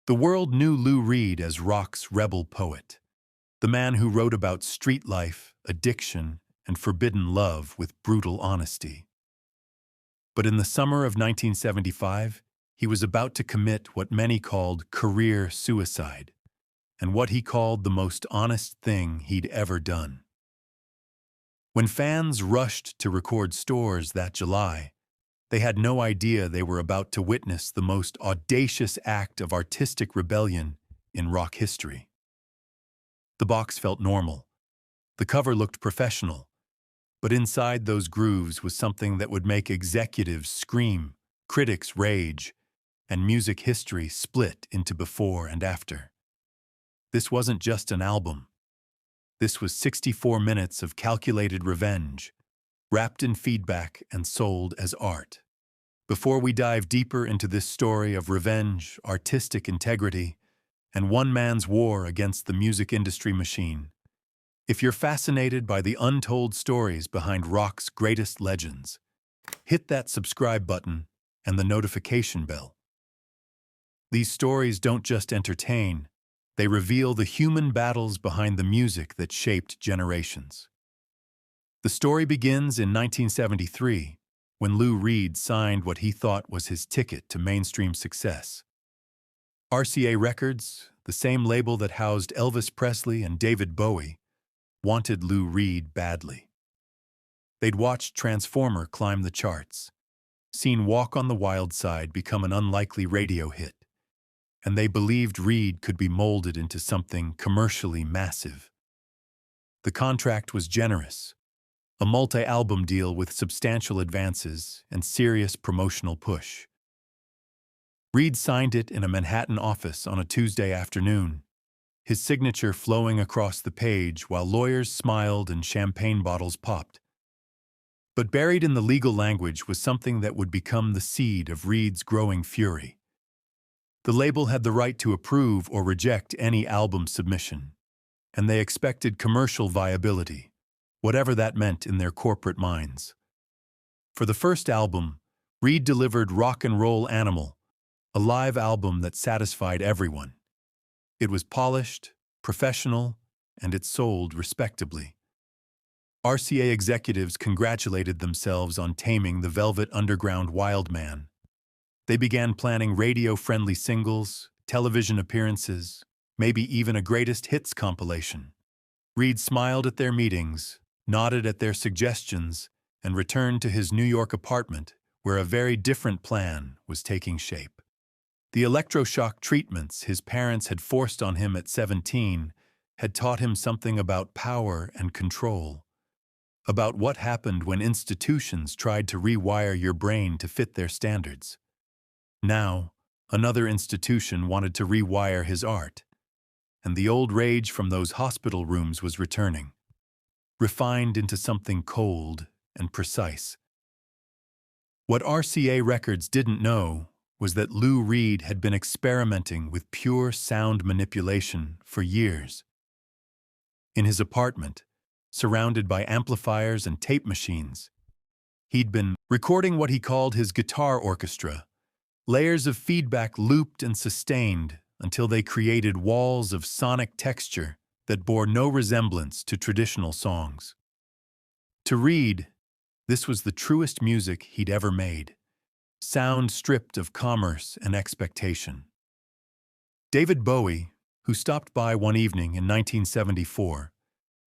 The world knew Lou Reed as rock's rebel poet, the man who wrote about street life, addiction, and forbidden love with brutal honesty. But in the summer of 1975, he was about to commit what many called career suicide, and what he called the most honest thing he'd ever done. When fans rushed to record stores that July, they had no idea they were about to witness the most audacious act of artistic rebellion in rock history. The box felt normal. The cover looked professional. But inside those grooves was something that would make executives scream, critics rage, and music history split into before and after. This wasn't just an album. This was 64 minutes of calculated revenge, wrapped in feedback and sold as art. Before we dive deeper into this story of revenge, artistic integrity, and one man's war against the music industry machine, if you're fascinated by the untold stories behind rock's greatest legends, hit that subscribe button and the notification bell. These stories don't just entertain, they reveal the human battles behind the music that shaped generations. The story begins in 1973, when Lou Reed signed what he thought was his ticket to mainstream success. RCA Records, the same label that housed Elvis Presley and David Bowie, wanted Lou Reed badly. They'd watched Transformer climb the charts, seen Walk on the Wild Side become an unlikely radio hit, and they believed Reed could be molded into something commercially massive. The contract was generous, a multi-album deal with substantial advances and serious promotional push. Reed signed it in a Manhattan office on a Tuesday afternoon, his signature flowing across the page while lawyers smiled and champagne bottles popped. But buried in the legal language was something that would become the seed of Reed's growing fury. The label had the right to approve or reject any album submission, and they expected commercial viability, whatever that meant in their corporate minds. For the first album, Reed delivered Rock and Roll Animal, a live album that satisfied everyone. It was polished, professional, and it sold respectably. RCA executives congratulated themselves on taming the Velvet Underground wild man. They began planning radio-friendly singles, television appearances, maybe even a greatest hits compilation. Reed smiled at their meetings, nodded at their suggestions, and returned to his New York apartment, where a very different plan was taking shape. The electroshock treatments his parents had forced on him at 17 had taught him something about power and control, about what happened when institutions tried to rewire your brain to fit their standards. Now, another institution wanted to rewire his art, and the old rage from those hospital rooms was returning, refined into something cold and precise. What RCA Records didn't know was that Lou Reed had been experimenting with pure sound manipulation for years. In his apartment, surrounded by amplifiers and tape machines, he'd been recording what he called his guitar orchestra, layers of feedback looped and sustained until they created walls of sonic texture that bore no resemblance to traditional songs. To Reed, this was the truest music he'd ever made. Sound stripped of commerce and expectation. David Bowie, who stopped by one evening in 1974,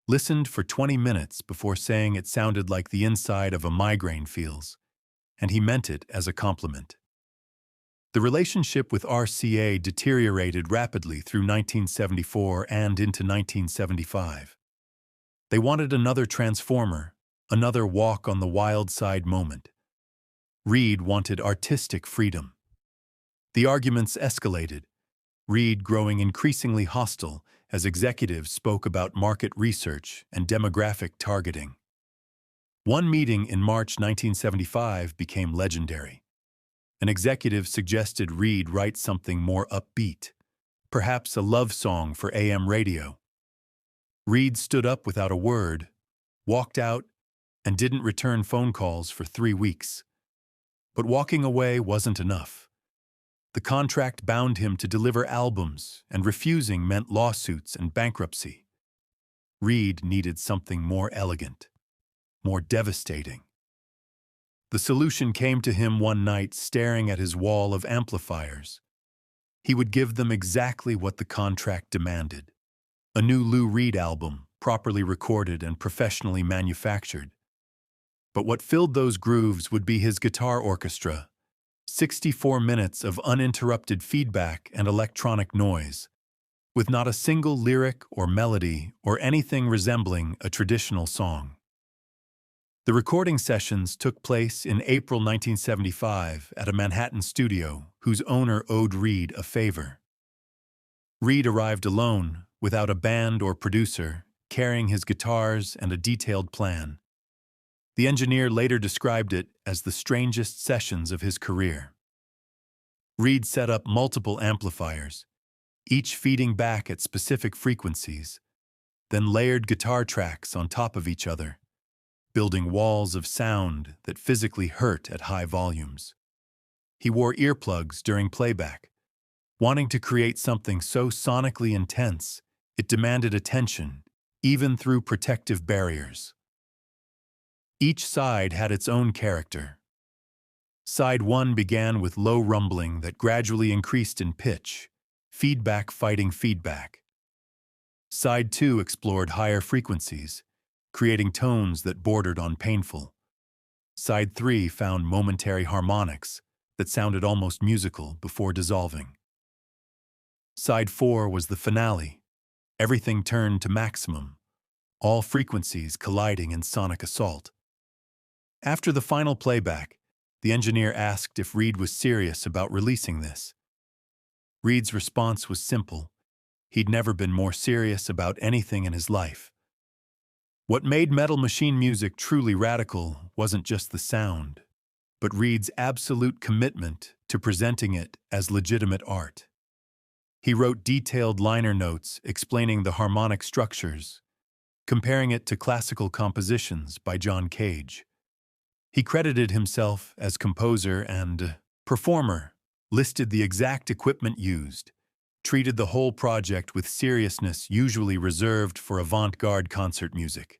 listened for 20 minutes before saying it sounded like the inside of a migraine feels, and he meant it as a compliment. The relationship with RCA deteriorated rapidly through 1974 and into 1975. They wanted another Transformer, another Walk on the Wild Side moment. Reed wanted artistic freedom. The arguments escalated, Reed growing increasingly hostile as executives spoke about market research and demographic targeting. One meeting in March 1975 became legendary. An executive suggested Reed write something more upbeat, perhaps a love song for AM radio. Reed stood up without a word, walked out, and didn't return phone calls for 3 weeks. But walking away wasn't enough. The contract bound him to deliver albums, and refusing meant lawsuits and bankruptcy. Reed needed something more elegant, more devastating. The solution came to him one night staring at his wall of amplifiers. He would give them exactly what the contract demanded. A new Lou Reed album, properly recorded and professionally manufactured. But what filled those grooves would be his guitar orchestra, 64 minutes of uninterrupted feedback and electronic noise, with not a single lyric or melody or anything resembling a traditional song. The recording sessions took place in April 1975 at a Manhattan studio whose owner owed Reed a favor. Reed arrived alone, without a band or producer, carrying his guitars and a detailed plan. The engineer later described it as the strangest sessions of his career. Reed set up multiple amplifiers, each feeding back at specific frequencies, then layered guitar tracks on top of each other, building walls of sound that physically hurt at high volumes. He wore earplugs during playback, wanting to create something so sonically intense it demanded attention, even through protective barriers. Each side had its own character. Side 1 began with low rumbling that gradually increased in pitch, feedback fighting feedback. Side 2 explored higher frequencies, creating tones that bordered on painful. Side 3 found momentary harmonics that sounded almost musical before dissolving. Side 4 was the finale. Everything turned to maximum, all frequencies colliding in sonic assault. After the final playback, the engineer asked if Reed was serious about releasing this. Reed's response was simple. He'd never been more serious about anything in his life. What made Metal Machine music truly radical wasn't just the sound, but Reed's absolute commitment to presenting it as legitimate art. He wrote detailed liner notes explaining the harmonic structures, comparing it to classical compositions by John Cage. He credited himself as composer and performer, listed the exact equipment used, treated the whole project with seriousness usually reserved for avant-garde concert music.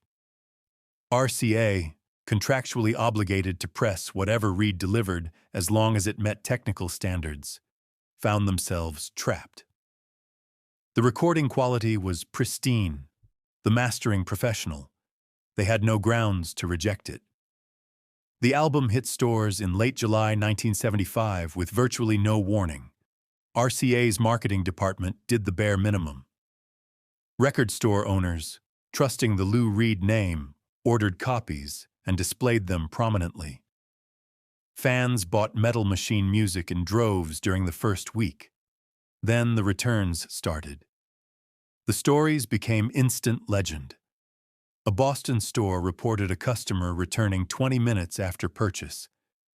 RCA, contractually obligated to press whatever Reed delivered as long as it met technical standards, found themselves trapped. The recording quality was pristine, the mastering professional. They had no grounds to reject it. The album hit stores in late July 1975 with virtually no warning. RCA's marketing department did the bare minimum. Record store owners, trusting the Lou Reed name, ordered copies and displayed them prominently. Fans bought Metal Machine music in droves during the first week. Then the returns started. The stories became instant legend. A Boston store reported a customer returning 20 minutes after purchase,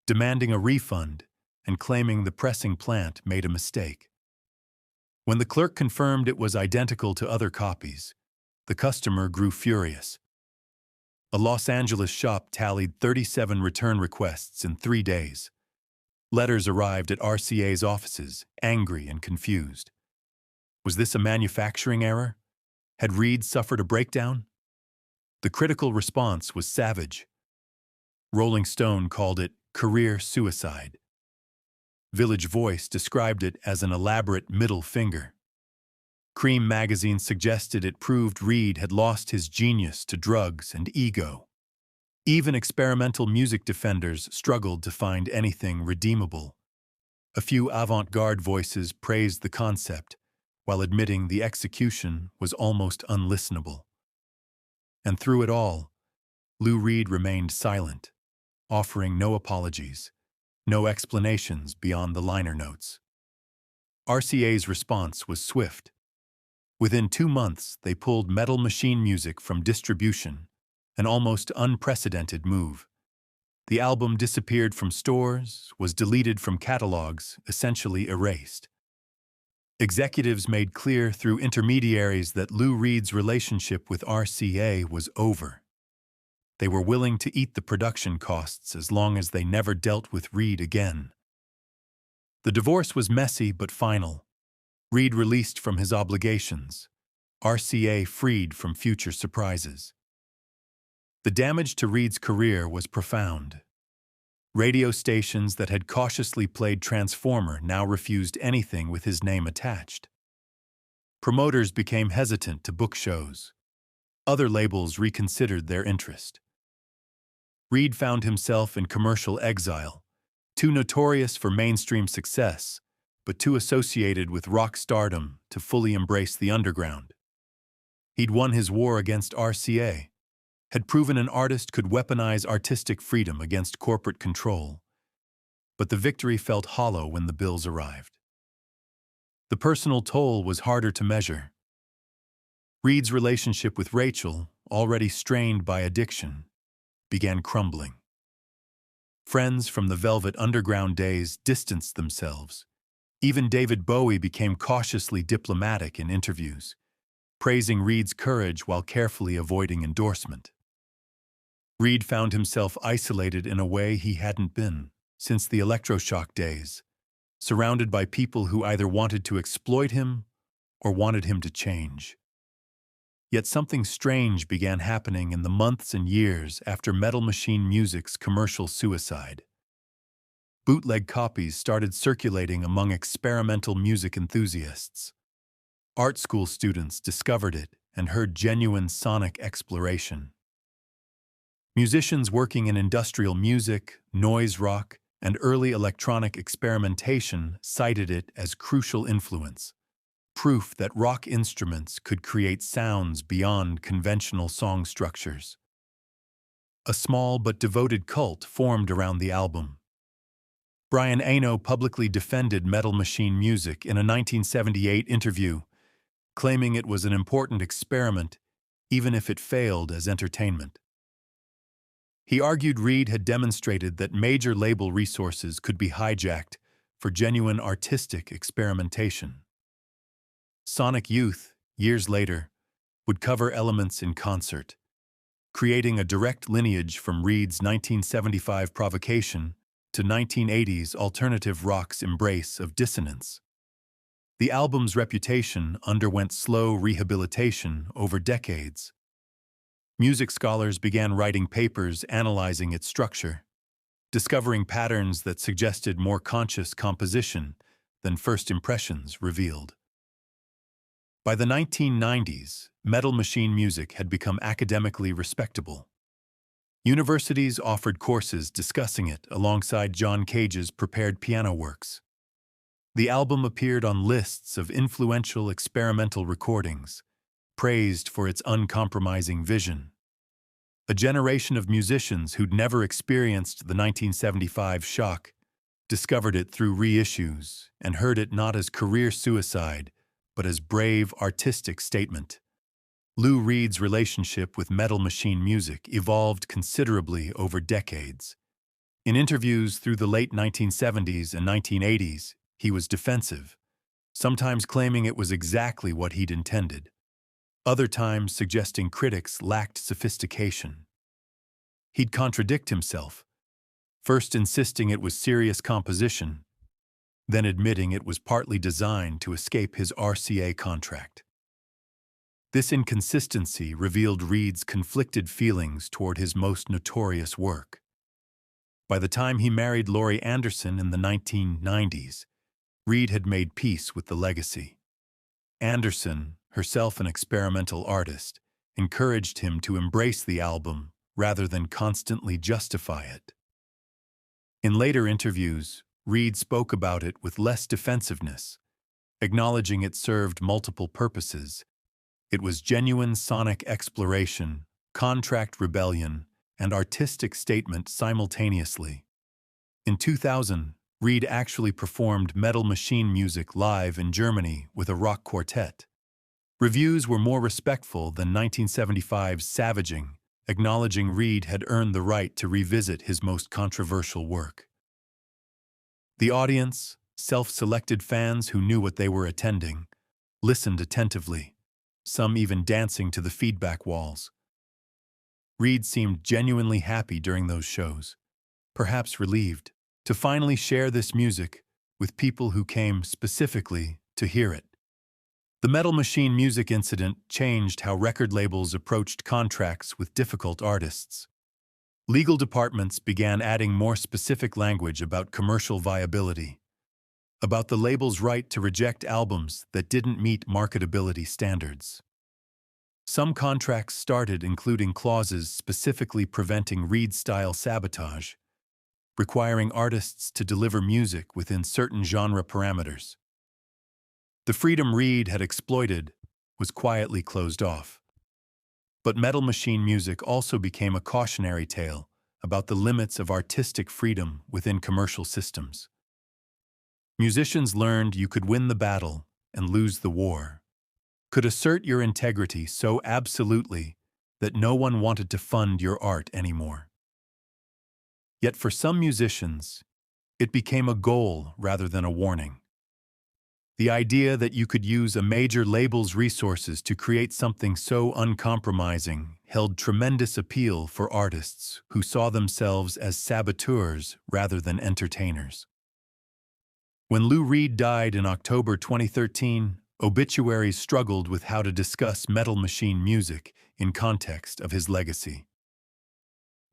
demanding a refund and claiming the pressing plant made a mistake. When the clerk confirmed it was identical to other copies, the customer grew furious. A Los Angeles shop tallied 37 return requests in 3 days. Letters arrived at RCA's offices, angry and confused. Was this a manufacturing error? Had Reed suffered a breakdown? The critical response was savage. Rolling Stone called it career suicide. Village Voice described it as an elaborate middle finger. Cream magazine suggested it proved Reed had lost his genius to drugs and ego. Even experimental music defenders struggled to find anything redeemable. A few avant-garde voices praised the concept, while admitting the execution was almost unlistenable. And through it all, Lou Reed remained silent, offering no apologies, no explanations beyond the liner notes. RCA's response was swift. Within 2 months, they pulled Metal Machine music from distribution, an almost unprecedented move. The album disappeared from stores, was deleted from catalogs, essentially erased. Executives made clear through intermediaries that Lou Reed's relationship with RCA was over. They were willing to eat the production costs as long as they never dealt with Reed again. The divorce was messy but final. Reed released from his obligations. RCA freed from future surprises. The damage to Reed's career was profound. Radio stations that had cautiously played Transformer now refused anything with his name attached. Promoters became hesitant to book shows. Other labels reconsidered their interest. Reed found himself in commercial exile, too notorious for mainstream success, but too associated with rock stardom to fully embrace the underground. He'd won his war against RCA, had proven an artist could weaponize artistic freedom against corporate control. But the victory felt hollow when the bills arrived. The personal toll was harder to measure. Reed's relationship with Rachel, already strained by addiction, began crumbling. Friends from the Velvet Underground days distanced themselves. Even David Bowie became cautiously diplomatic in interviews, praising Reed's courage while carefully avoiding endorsement. Reed found himself isolated in a way he hadn't been since the electroshock days, surrounded by people who either wanted to exploit him or wanted him to change. Yet something strange began happening in the months and years after Metal Machine Music's commercial suicide. Bootleg copies started circulating among experimental music enthusiasts. Art school students discovered it and heard genuine sonic exploration. Musicians working in industrial music, noise rock, and early electronic experimentation cited it as crucial influence, proof that rock instruments could create sounds beyond conventional song structures. A small but devoted cult formed around the album. Brian Eno publicly defended Metal Machine Music in a 1978 interview, claiming it was an important experiment, even if it failed as entertainment. He argued Reed had demonstrated that major label resources could be hijacked for genuine artistic experimentation. Sonic Youth, years later, would cover elements in concert, creating a direct lineage from Reed's 1975 provocation to 1980's alternative rock's embrace of dissonance. The album's reputation underwent slow rehabilitation over decades. Music scholars began writing papers analyzing its structure, discovering patterns that suggested more conscious composition than first impressions revealed. By the 1990s, Metal Machine Music had become academically respectable. Universities offered courses discussing it alongside John Cage's prepared piano works. The album appeared on lists of influential experimental recordings, praised for its uncompromising vision. A generation of musicians who'd never experienced the 1975 shock discovered it through reissues and heard it not as career suicide, but as brave artistic statement. Lou Reed's relationship with Metal Machine Music evolved considerably over decades. In interviews through the late 1970s and 1980s, he was defensive, sometimes claiming it was exactly what he'd intended, other times suggesting critics lacked sophistication. He'd contradict himself, first insisting it was serious composition, then admitting it was partly designed to escape his RCA contract. This inconsistency revealed Reed's conflicted feelings toward his most notorious work. By the time he married Laurie Anderson in the 1990s, Reed had made peace with the legacy. Anderson, herself an experimental artist, encouraged him to embrace the album rather than constantly justify it. In later interviews, Reed spoke about it with less defensiveness, acknowledging it served multiple purposes. It was genuine sonic exploration, contract rebellion, and artistic statement simultaneously. In 2000, Reed actually performed Metal Machine Music live in Germany with a rock quartet. Reviews were more respectful than 1975's savaging, acknowledging Reed had earned the right to revisit his most controversial work. The audience, self-selected fans who knew what they were attending, listened attentively, some even dancing to the feedback walls. Reed seemed genuinely happy during those shows, perhaps relieved, to finally share this music with people who came specifically to hear it. The Metal Machine music incident changed how record labels approached contracts with difficult artists. Legal departments began adding more specific language about commercial viability, about the label's right to reject albums that didn't meet marketability standards. Some contracts started including clauses specifically preventing Reed-style sabotage, requiring artists to deliver music within certain genre parameters. The freedom Reed had exploited was quietly closed off. But Metal Machine music also became a cautionary tale about the limits of artistic freedom within commercial systems. Musicians learned you could win the battle and lose the war, could assert your integrity so absolutely that no one wanted to fund your art anymore. Yet for some musicians, it became a goal rather than a warning. The idea that you could use a major label's resources to create something so uncompromising held tremendous appeal for artists who saw themselves as saboteurs rather than entertainers. When Lou Reed died in October 2013, obituaries struggled with how to discuss Metal Machine music in context of his legacy.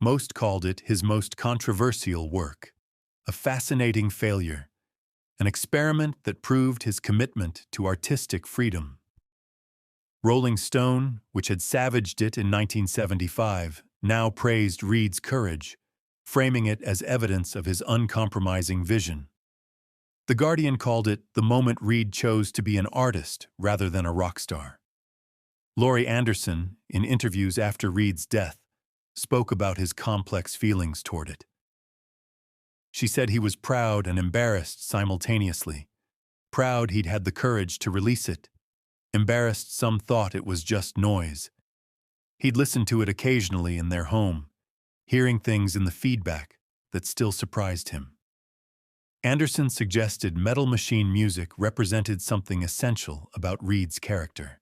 Most called it his most controversial work, a fascinating failure, an experiment that proved his commitment to artistic freedom. Rolling Stone, which had savaged it in 1975, now praised Reed's courage, framing it as evidence of his uncompromising vision. The Guardian called it the moment Reed chose to be an artist rather than a rock star. Laurie Anderson, in interviews after Reed's death, spoke about his complex feelings toward it. She said he was proud and embarrassed simultaneously. Proud he'd had the courage to release it. Embarrassed some thought it was just noise. He'd listened to it occasionally in their home, hearing things in the feedback that still surprised him. Anderson suggested Metal Machine music represented something essential about Reed's character,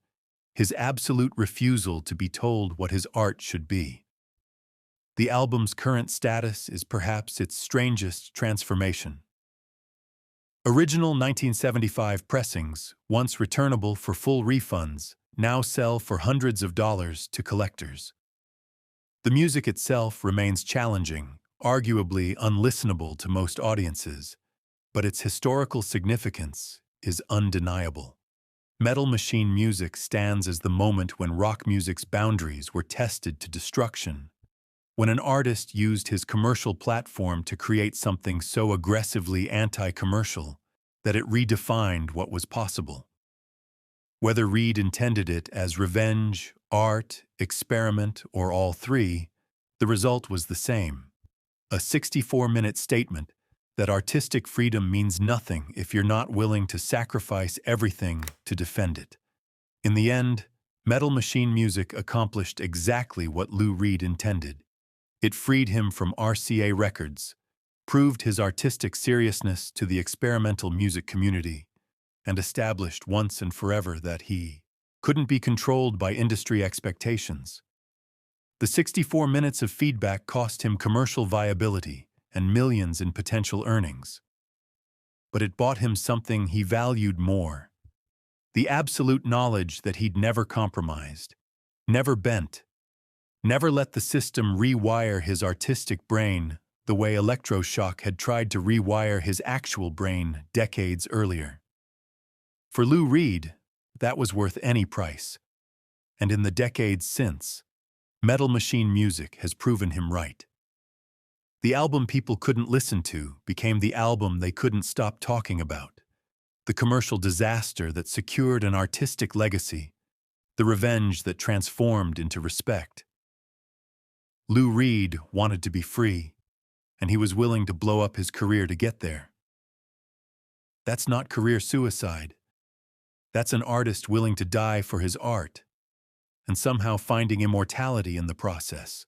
his absolute refusal to be told what his art should be. The album's current status is perhaps its strangest transformation. Original 1975 pressings, once returnable for full refunds, now sell for hundreds of dollars to collectors. The music itself remains challenging, arguably unlistenable to most audiences, but its historical significance is undeniable. Metal Machine music stands as the moment when rock music's boundaries were tested to destruction, when an artist used his commercial platform to create something so aggressively anti-commercial that it redefined what was possible. Whether Reed intended it as revenge, art, experiment, or all three, the result was the same. A 64-minute statement that artistic freedom means nothing if you're not willing to sacrifice everything to defend it. In the end, Metal Machine music accomplished exactly what Lou Reed intended. It freed him from RCA Records, proved his artistic seriousness to the experimental music community, and established once and forever that he couldn't be controlled by industry expectations. The 64 minutes of feedback cost him commercial viability and millions in potential earnings. But it bought him something he valued more: the absolute knowledge that he'd never compromised, never bent, never let the system rewire his artistic brain the way electroshock had tried to rewire his actual brain decades earlier. For Lou Reed, that was worth any price. And in the decades since, Metal Machine music has proven him right. The album people couldn't listen to became the album they couldn't stop talking about, the commercial disaster that secured an artistic legacy, the revenge that transformed into respect. Lou Reed wanted to be free, and he was willing to blow up his career to get there. That's not career suicide. That's an artist willing to die for his art, and somehow finding immortality in the process.